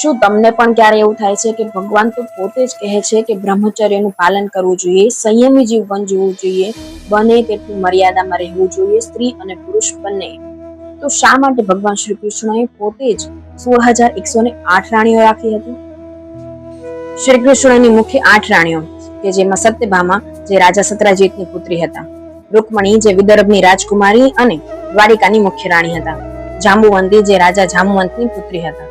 શું તમને પણ ક્યારે એવું થાય છે કે ભગવાન તો પોતે જ કહે છે કે બ્રહ્મચર્યનું પાલન કરવું જોઈએ, સંયમી જીવન જીવવું જોઈએ, બને તેટલું મર્યાદામાં રહેવું જોઈએ, સ્ત્રી અને પુરુષ બંને? તો શા માટે ભગવાન શ્રી કૃષ્ણએ પોતે જ 16,108 રાણીઓ રાખી હતી? શ્રી કૃષ્ણની મુખ્ય 8 રાણીઓ કે જેમાં સત્યભામા જે રાજા સત્રાજીતની પુત્રી હતા, રૂકમણી જે વિદર્ભની રાજકુમારી અને દ્વારિકાની મુખ્ય રાણી હતા, જાંબુવંતી જે રાજા જામવંતની પુત્રી હતા,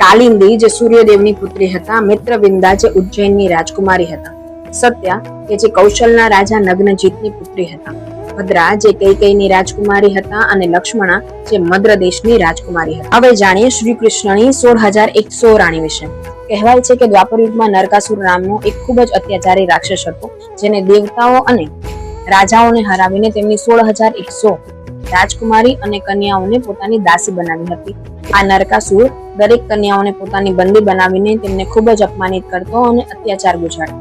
કાલિંદી જે સૂર્યદેવની પુત્રી હતા, મિત્રવિંદા જે ઉજ્જૈનની રાજકુમારી હતા, સત્યા કે જે કૌશલના રાજા નગ્નજીતની પુત્રી હતા, ભદ્રા જે કૈકેયીની રાજકુમારી હતા અને લક્ષ્મણા જે મદ્ર દેશની રાજકુમારી હતા. હવે જાણીએ શ્રી કૃષ્ણની 16,100 રાણી વિશે. કહેવાય છે કે દ્વાપર યુગમાં નરકાસુર નામનો એક ખૂબ જ અત્યાચારી રાક્ષસ હતો, જેને દેવતાઓ અને રાજાઓને હરાવીને તેમની 16,100 રાજકુમારી અને કન્યાઓને પોતાની દાસી બનાવી હતી. આ નરકાસુર દરેક કન્યાઓને પોતાની બંદી બનાવીને તેમને ખૂબ જ અપમાનિત કરતો અને અત્યાચાર ગુજારતો.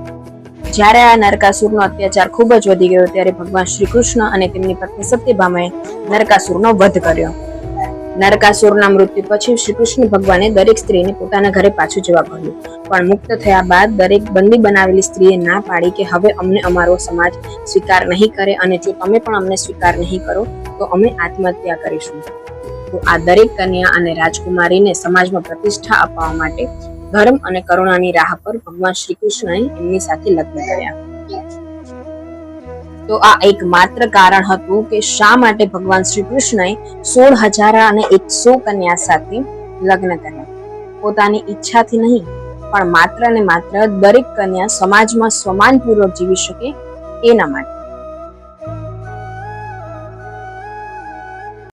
જ્યારે આ નરકાસુરનો અત્યાચાર ખૂબ જ વધી ગયો ત્યારે ભગવાન શ્રી કૃષ્ણ અને તેમની પત્ની સત્યભામાએ નરકાસુરનો વધ કર્યો. નરકાસુરના મૃત્યુ પછી શ્રી કૃષ્ણ ભગવાને દરેક સ્ત્રીને પોતાના ઘરે પાછું જવા કહ્યું, પણ મુક્ત થયા બાદ દરેક બંદી બનાવેલી સ્ત્રીએ ના પાડી કે હવે અમને અમારો સમાજ સ્વીકાર નહીં કરે અને જો તમે પણ અમને સ્વીકાર નહીં કરો તો અમે આત્મહત્યા કરીશું. તો આ દરેક કન્યા અને રાજકુમારીને સમાજમાં પ્રતિષ્ઠા અપાવવા માટે ધર્મ અને કરુણાની રાહ પર ભગવાન શ્રી કૃષ્ણએ એમની સાથે લગ્ન કર્યા. તો આ એક માત્ર કારણ હતું કે શા માટે ભગવાન શ્રી કૃષ્ણએ 16,100 કન્યા સાથે લગ્ન કર્યા. પોતાની ઈચ્છાથી નહીં, પણ માત્ર ને માત્ર દરેક કન્યા સમાજમાં સમાનપૂર્વક જીવી શકે એના માટે.